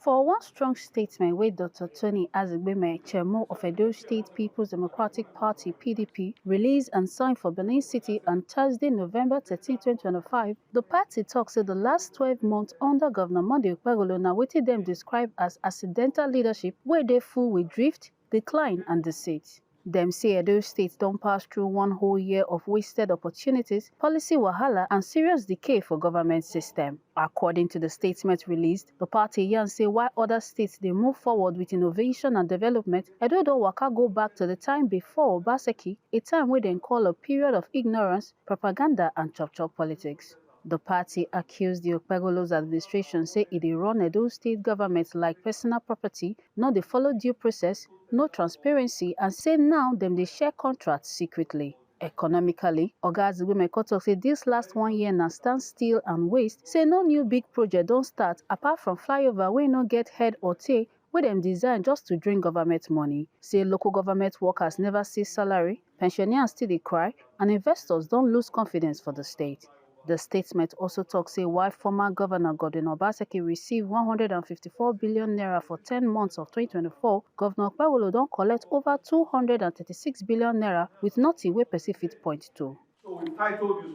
For one strong statement wey Dr. Tony Azigbeme, chairman of Edo State People's Democratic Party (PDP), released and signed for Benin City on Thursday, November 13, 2025, the party tok say the last 12 months under Governor Monday Okpebholo na wetin dem describe as accidental leadership wey dey full with drift, decline and deceit. Dem say Edo State don pass through one whole year of wasted opportunities, policy wahala and serious decay for government system. According to the statement released, the party yarn say while other states dey move forward with innovation and development, Edo don waka go back to the time before Obaseki, a time wey dem call a period of ignorance, propaganda and chop-chop politics. The party accused the Okpebholo's administration say e dey run Edo State government like personal property, no dey follow due process, no transparency, and say now dem dey share contracts secretly. Economically, Oga Azigbeme tok say dis last 1 year na standstill and waste, say no new big project don start apart from flyover wey no get head or tail wey dem design just to drain government money. Say local government workers never see salary, pensioners still dey cry, and investors don lose confidence for the state. The statement also tok say while former Governor Godwin Obaseki received 154 billion naira for 10 months of 2024, Governor Okpebholo don collect over 236 billion naira with nothing wey person fit point to. So we titled this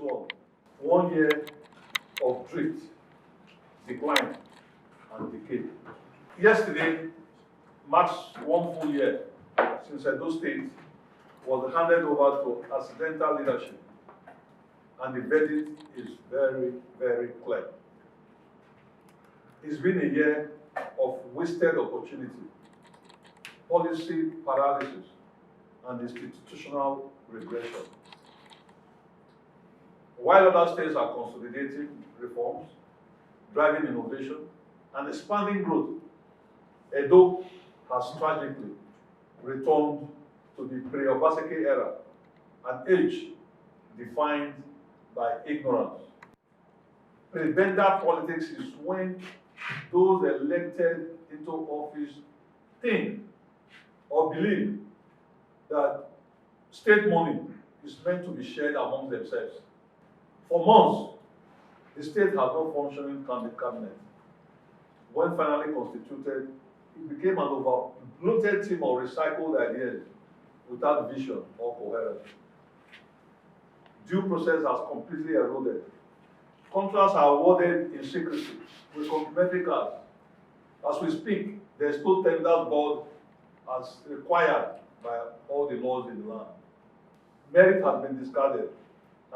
one year of drift, decline and decay. Yesterday marks one full year since Edo State was handed over to accidental leadership. And the verdict is very, very clear. It's been a year of wasted opportunity, policy paralysis, and institutional regression. While other states are consolidating reforms, driving innovation, and expanding growth, Edo has tragically returned to the pre-Obaseki era, an age defined by ignorance. Prebendal politics is when those elected into office think or believe that state money is meant to be shared among themselves. For months, the state had no functioning cabinet. When finally constituted, it became an overbloated team of recycled ideas without vision or coherence. Due process has completely eroded. Contracts are awarded in secrecy with complimentary cards. As we speak, there is no tenders board as required by all the laws in the land. Merit has been discarded,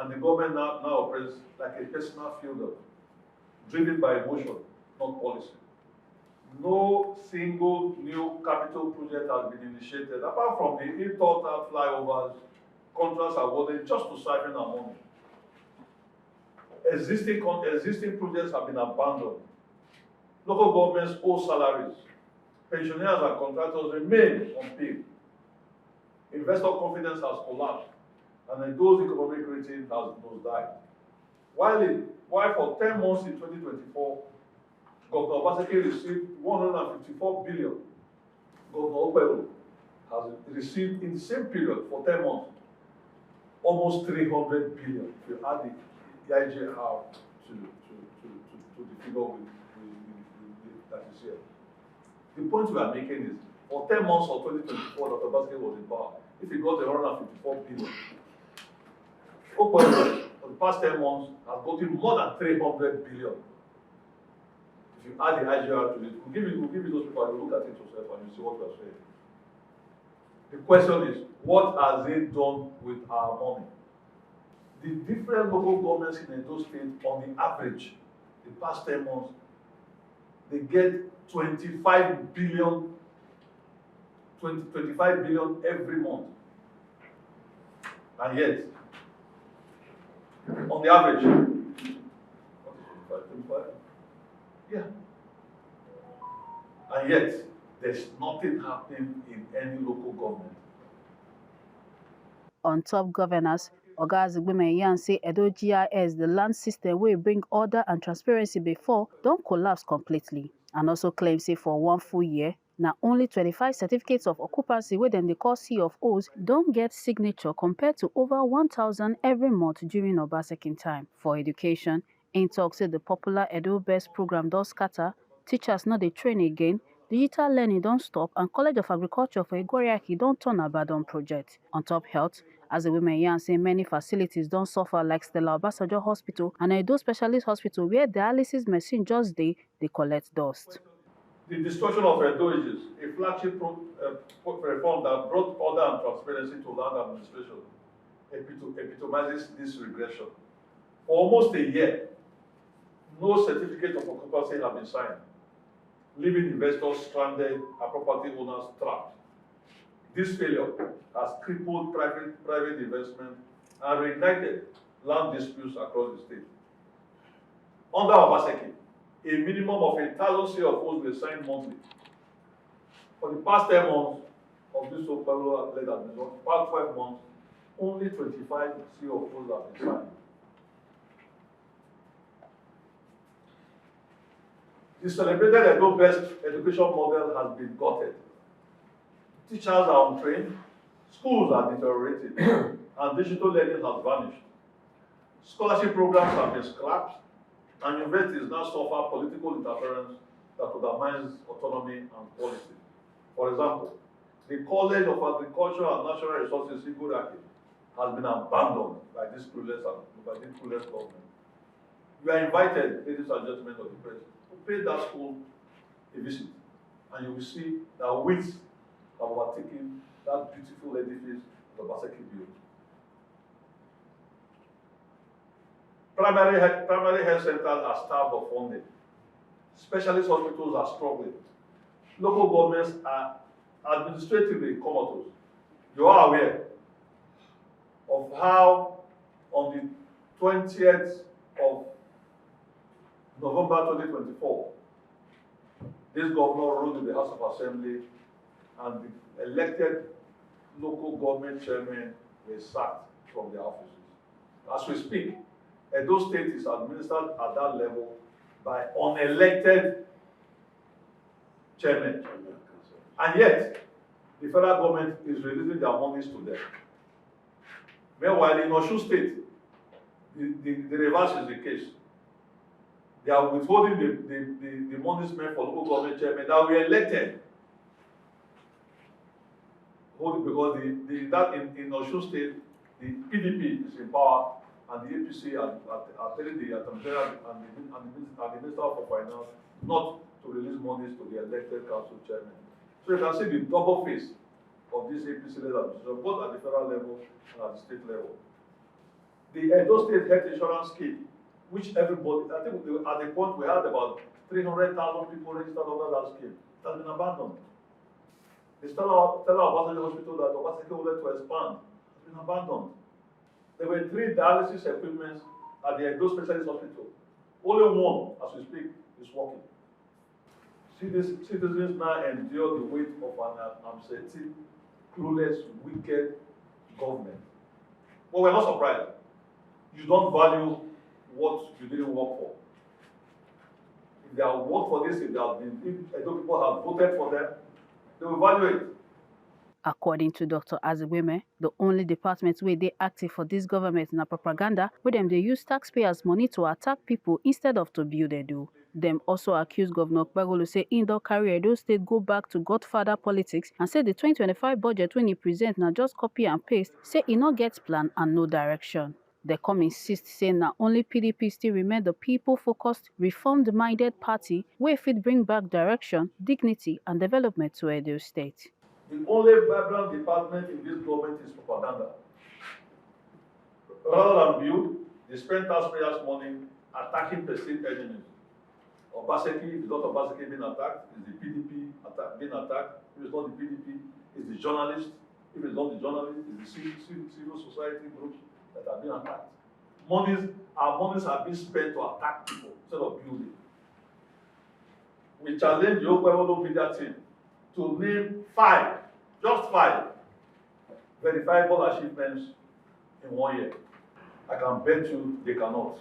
and the government now operates like a personal fielder, driven by emotion, not policy. No single new capital project has been initiated, apart from the ill-thought-out flyovers, contracts awarded just to siphon our money. Existing projects have been abandoned. Local governments owe salaries. Pensioners and contractors remain unpaid. Investor confidence has collapsed, and those economic rating has nosedived. While for 10 months in 2024, Governor Obaseki received 154 billion. Governor Okpebholo has received in the same period for 10 months almost 300 billion. If you add the IJR to the figure that is here. The point we are making is, for 10 months of 2024, Dr. Obaseki was in power. If he got 154 billion, Okpebholo for the past 10 months has gotten more than 300 billion. If you add the IGR to it, we'll give you those people and you look at it yourself and you see what we are saying. The question is, what has it done with our money? The different local governments in Edo State, on the average, the past 10 months, they get 25 billion every month. And yet, on the average, what is 25? Yeah. And yet, there's nothing happening in any local government. On top governance, Oga Azigbeme yarn say Edo GIS, the land system wey bring order and transparency before, don collapse completely, and also claim say for one full year, na only 25 certificates of occupancy wey dem dey call C of O's don get signature compared to over 1,000 every month during Obaseki time. For education, im tok say the popular Edo Best program don scatter, Teachers no dey train again, digital learning don stop and College of Agriculture for Igoriaki don turn abandon project. On top health, as the women yarn say many facilities don suffer like Stella Obasanjo Hospital and Edo Specialist Hospital where dialysis machine just dey collect dust. The destruction of Edo a flagship reform that brought order and transparency to land administration, epitomizes this regression. For almost a year, no certificate of occupancy have been signed, leaving investors stranded and property owners trapped. This failure has crippled private investment and reignited land disputes across the state. Under Obaseki, a minimum of 1,000 CFOs were signed monthly. For the past 10 months of this Okpebholo-led administration, past 12 months, only 25 CFOs have been signed. The celebrated Edo Best education model has been gutted. Teachers are untrained, schools are deteriorating, and digital learning has vanished. Scholarship programs have been scrapped, and universities now suffer political interference that undermines autonomy and quality. For example, the College of Agriculture and Natural Resources in Igoriaki has been abandoned by this clueless government. You are invited, ladies and gentlemen of the press, to pay that school a visit, and you will see that weeds have overtaken that beautiful edifice the Obaseki built. Primary health centers are starved of funding. Specialist hospitals are struggling. Local governments are administratively comatose. You are aware of how on the 20th of November 2024, this governor ruled in the House of Assembly and the elected local government chairmen were sacked from their offices. As we speak, Edo State is administered at that level by unelected chairmen. And yet, the federal government is releasing their monies to them. Meanwhile, in Osun State, the reverse is the case. They are withholding the monies meant for local government chairmen that were elected. Because in Osun State, the PDP is in power and the APC are telling the Attorney and the Minister for Finance not to release monies to the elected council chairman. So you can see the double face of this APC-led administration, both at the federal level and at the state level. The Edo State Health Insurance Scheme, which everybody, I think at the point we had about 300,000 people registered under that scheme, it has been abandoned. The Stella Obasanjo Hospital that Obaseki wanted to expand has been abandoned. There were 3 dialysis equipments at the Edo Specialist Hospital. Only one, as we speak, is working. Citizens now endure the weight of an uncertain, clueless, wicked government. But we're not surprised. You don't value what you didn't work for. If they have worked for this, if Edo people have voted for them, they will value it. According to Dr. Azibweme, the only department where they active for this government na propaganda, where them they use taxpayers' money to attack people instead of to build Edo. Them also accuse Governor Okpebholo say he don carry Edo State go back to godfather politics and say the 2025 budget when he present na just copy and paste, say he no get plan and no direction. They come insist saying that only PDP still remain the people-focused, reformed-minded party where fit bring back direction, dignity and development to Edo State. The only vibrant department in this government is propaganda. Rather than build, they spend taxpayers' money attacking perceived enemies. Obaseki, is not Obaseki being attacked, is the PDP being attacked. If it's not the PDP, it's the journalist. If it's not the journalist, it's the civil society groups that are being attacked. Our monies are being spent to attack people instead of building. We challenge the Okpebholo media team to name 5, just 5, verifiable achievements in 1 year. I can bet you they cannot.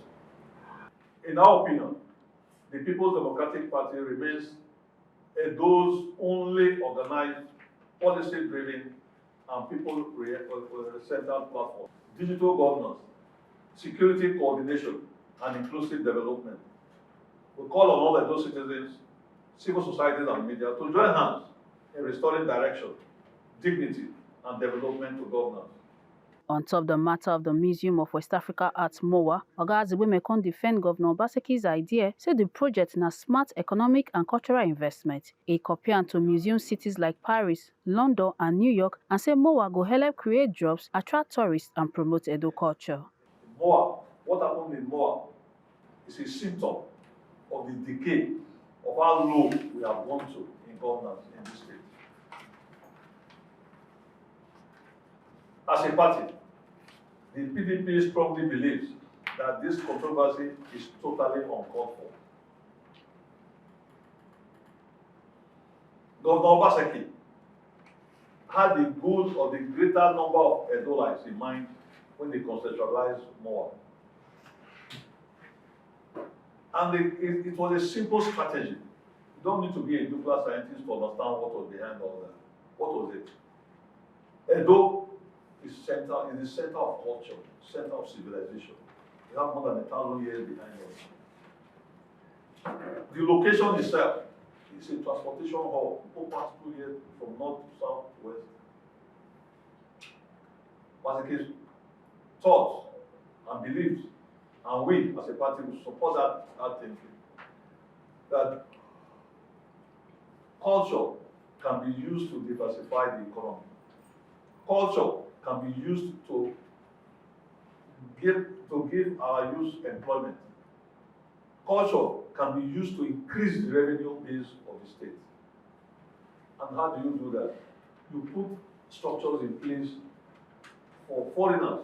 In our opinion, the People's Democratic Party remains Edo's only organized, policy-driven, and people-centered platform. Digital governance, security coordination, and inclusive development. We call on all Edo citizens civil societies and media to join hands in restoring direction, dignity, and development to governance. On top the matter of the Museum of West Africa Arts MOA, Oga Azigbeme con defend Governor Obaseki's idea, say the project na smart economic and cultural investment. E compare am to museum cities like Paris, London and New York, and say MOA go help create jobs, attract tourists and promote Edo culture. MOA, what happened in MOA is a symptom of the decay of how low we have gone to in governance in this state. As a party, the PDP strongly believes that this controversy is totally uncalled for. Governor Obaseki had the good or the greater number of Edolites in mind when they conceptualized MOA. And it was a simple strategy. You don't need to be a nuclear scientist to understand what was behind all that. What was it? Edo is the center of culture, center of civilization. We have more than 1,000 years behind us. The location itself is a transportation hub. People pass through here from north to south to west. Basically, thought and beliefs, and we as a party will support that thinking. That culture can be used to diversify the economy. Culture can be used to give our youth employment. Culture can be used to increase the revenue base of the state. And how do you do that? You put structures in place for foreigners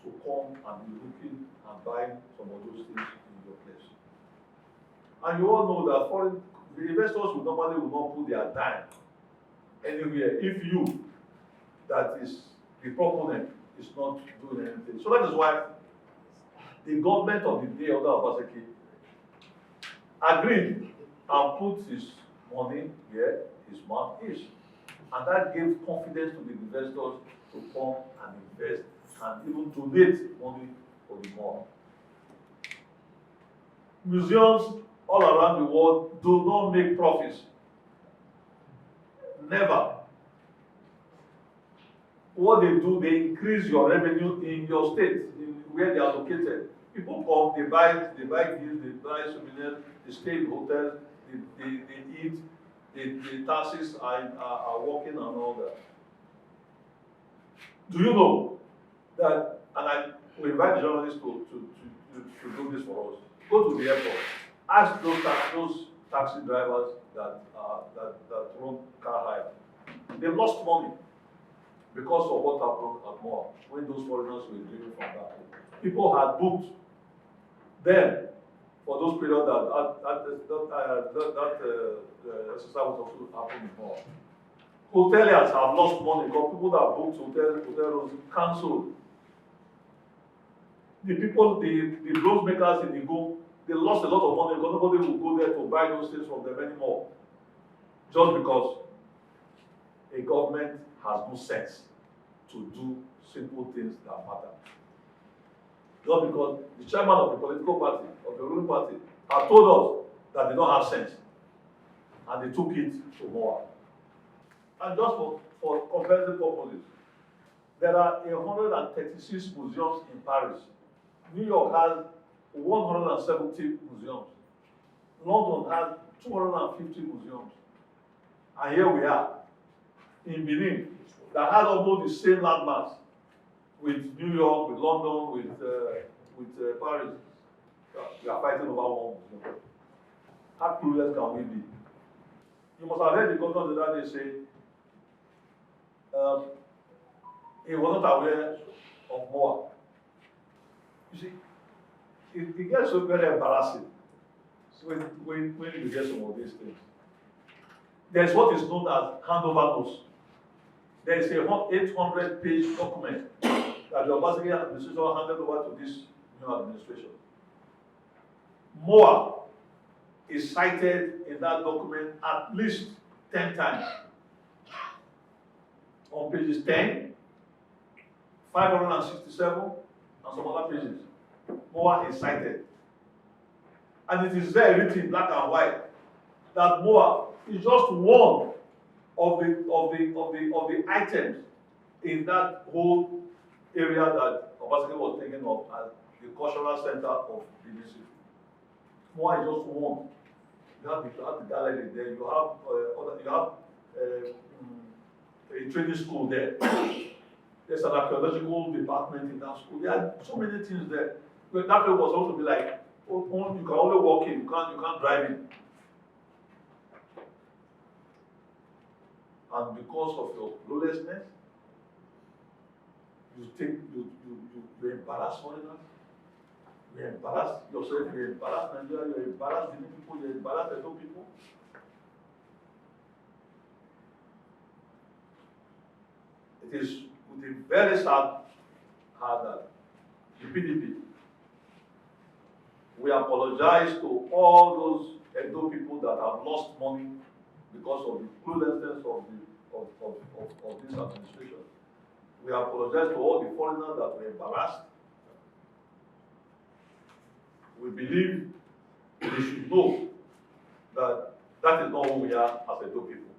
to come and be looking and buying some of those things in your place. And you all know that the investors will normally not put their dime anywhere if you, that is the proponent, is not doing anything. So that is why the government of the day under Obaseki agreed and put his money where his mouth is. And that gave confidence to the investors to come and invest and even donate money for the mall. Museums all around the world do not make profits. Never. What they do, they increase your revenue in your state, in where they are located. People come, they buy gifts, they buy souvenirs, they stay in hotels, they eat, the taxes are working and all that. Do you know that, and we invite journalists to do this for us. Go to the airport, ask those taxi drivers that run car hire. They lost money because of what happened at MOA when those foreigners were leaving from that. People had booked them for those periods that exercise was also happening in MOA. Hoteliers have lost money because people that booked hotel rooms cancelled. The drones makers in Igbo, they lost a lot of money because nobody will go there to buy those things from them anymore. Just because a government has no sense to do simple things that matter. Just because the chairman of the political party, of the ruling party, had told us that they don't have sense. And they took it to MOA. And just for comparison purposes, there are 136 museums in Paris. New York has 170 museums. London has 250 museums. And here we are, in Benin, that has almost the same landmarks with New York, with London, with Paris. We are fighting over one museum. How clueless can we be? You must have heard the governor the other day say, he was not aware of MOA. You see, it gets so very embarrassing when you get some of these things. There's what is known as handover notes. There is a 800-page document that the Obaseki administration handed over to this new administration. MOA is cited in that document at least 10 times. On pages 10, 567, and some other pages. MOA is cited. And it is there written black and white that MOA is just one of the items in that whole area that Obaseki was thinking of as the cultural center of Benin City. MOA is just one. You have the gallery there. You have a training school there. There's an archaeological department in that school. There are so many things there. But that place was also be like, you can only walk in, you can't drive in. And because of your lawlessness, you embarrass foreigners, you embarrass yourself, you embarrass Nigeria, you embarrass the people, you embarrass the Edo people. It is with a very sad heart that the PDP, we apologize to all those Edo people that have lost money because of the cluelessness of this administration. We apologize to all the foreigners that were embarrassed. We believe they should know that that is not who we are as Edo people.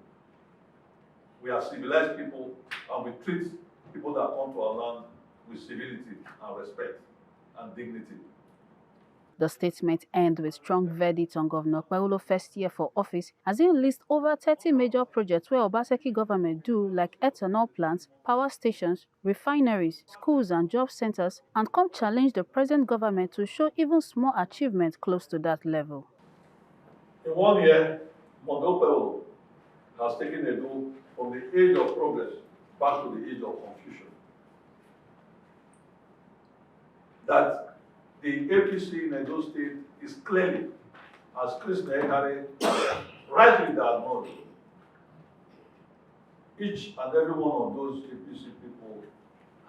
We are civilized people, and we treat people that come to our land with civility and respect and dignity. The statement ends with strong verdict on Governor Okpebholo's first year for office, as he lists over 30 major projects where Obaseki government do, like ethanol plants, power stations, refineries, schools and job centers, and come challenge the present government to show even small achievements close to that level. In 1 year, Okpebholo has taken Edo from the age of progress back to the age of confusion. That the APC in Edo State is clearly, as Chris Nehari rightly diagnosed, each and every one of those APC people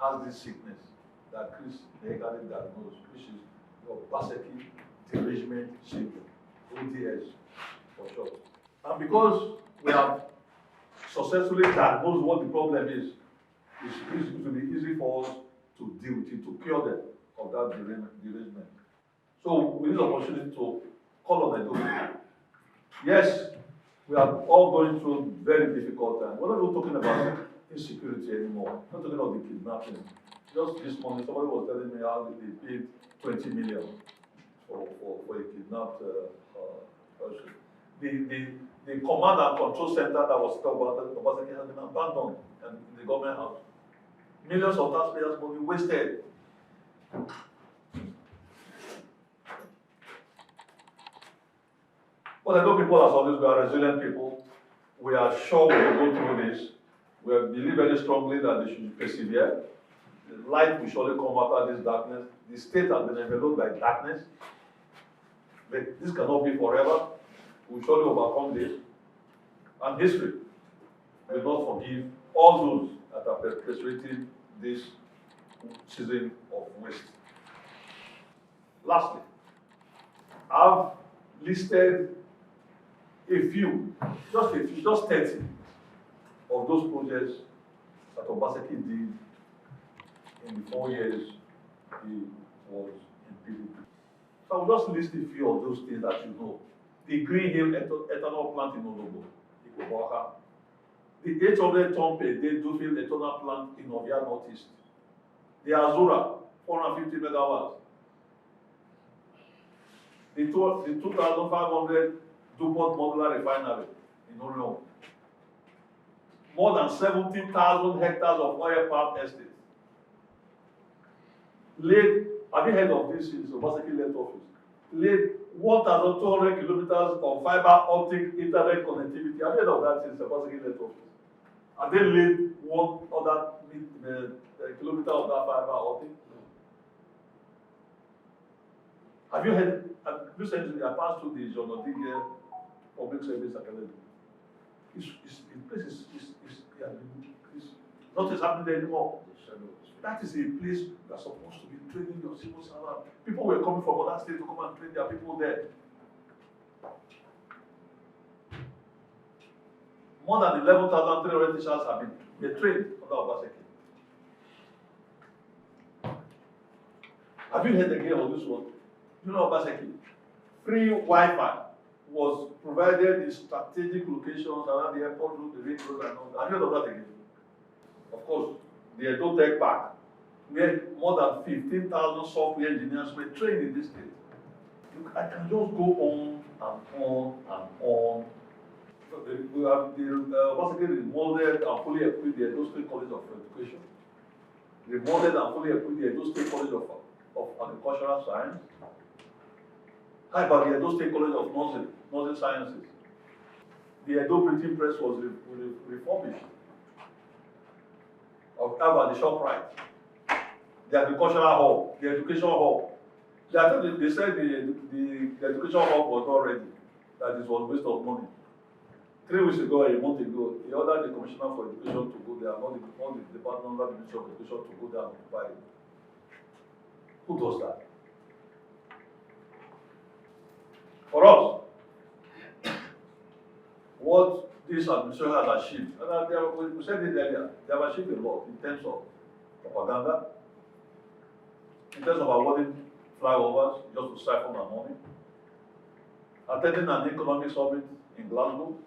has this sickness that Chris Nehari diagnosed, which is the Obaseki derangement syndrome, ODS for short. And because we have successfully diagnosed what the problem is, it will be easy for us to deal with it, to cure them of that derangement. So we need the opportunity to call on Edo. Yes, we are all going through very difficult times. We're not even talking about insecurity anymore. We're not talking about the kidnapping. Just this morning, somebody was telling me how they paid 20 million for a kidnapped person. The command and control center that was talked about Obaseki has been abandoned in the government house. Millions of taxpayers' money wasted. But I know people as always, we are resilient people. We are sure we will go through this. We believe very strongly that they should persevere. The light will surely come after this darkness. The state has been enveloped by darkness. But this cannot be forever. We will surely overcome this. And history will not forgive all those that are perpetuating this season of waste. Lastly, I've listed a few, just 30 of those projects that Obaseki did in the 4 years he was in PDP. So I'll just list a few of those things that you know. The Green Hill ethanol plant in Ologbo, Okpebholo. The 800-ton per day Dufil ethanol plant in Ovia Northeast. The Azura, 450 megawatts. The 2,500 DuPont modular refinery in Orion. More than 70,000 hectares of oil palm estate. Have you heard of this since Obaseki left office? Laid 1,200 kilometers of fiber optic internet connectivity. Have you heard of that since Obaseki left office? And they laid one other kilometer of that fiber optic. Have you recently I passed through the John Odighe Public Service Academy? The place is nothing is happening there anymore. That is a place you are supposed to be training your civil servant. People were coming from other states to come and train their people there. More than 11,300 teachers have been trained under Obaseki. Have you heard again of this one? You know Obaseki? Free Wi-Fi, was provided in strategic locations around the airport road, the ring road, and all that. Have you heard of that again? Of course, the Edo Tech Park, where more than 15,000 software engineers were trained in this state. I can just go on and on and on. We have once again remodeled and fully equipped the Edo State College of Education, remodeled and fully equipped the Edo State College of Agricultural Science. How about the Edo State College of Nursing Sciences? The Edo Printing Press was refurbished. How about the ShopRite? The Agricultural Hub, the Education Hub. They said the Education Hub was not ready, that it was a waste of money. 3 weeks ago, a month ago, he ordered the Commissioner for Education to go there, all the Department of the Ministry of Education to go there and occupy it. Who does that? For us, what this administration has achieved, and we said it earlier, they have achieved a lot in terms of propaganda, in terms of awarding flyovers just to siphon our money, attending an economic summit in Glasgow,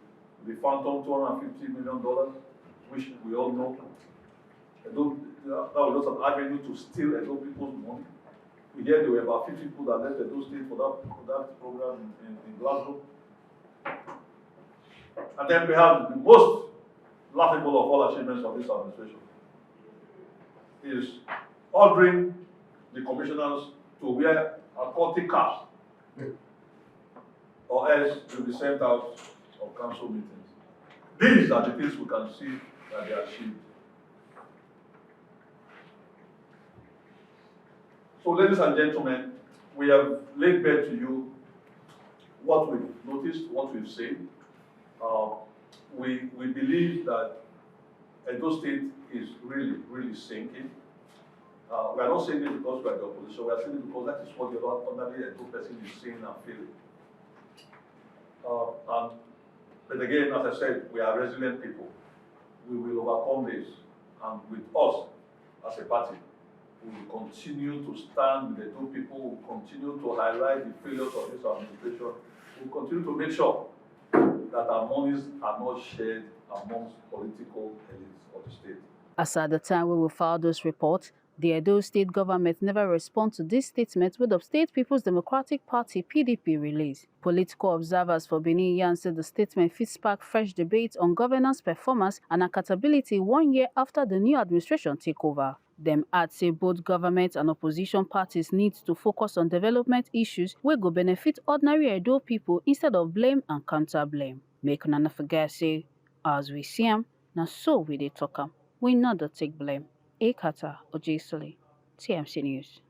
the phantom $250 million, which we all know. That was just an avenue to steal Edo people's money. We hear there were about 50 people that left Edo State for that program in Glasgow. And then we have the most laughable of all achievements of this administration is ordering the commissioners to wear aquatic caps, or else they'll be sent out of council meetings. These are the things we can see that they achieved. So, ladies and gentlemen, we have laid bare to you what we've noticed, what we've seen. We believe that Edo State is really sinking. We are not saying it because we are the opposition, we are saying it because that is what the ordinary Edo person is seeing and feeling. But again, as I said, we are resilient people. We will overcome this. And with us as a party, we will continue to stand with the two people, we will continue to highlight the failures of this administration, we will continue to make sure that our monies are not shared amongst political elites of the state. As at the time we will file those reports, the Edo State government never responded to this statement with the State People's Democratic Party (PDP) released. Political observers for Benin Yan said the statement fit spark fresh debate on governance performance and accountability 1 year after the new administration take over. Dem add say both government and opposition parties need to focus on development issues wey go benefit ordinary Edo people instead of blame and counter-blame. Make una no forget say, as we see am, na so we dey talk am. We not dey take blame. Ekata Ojesili, TMC News.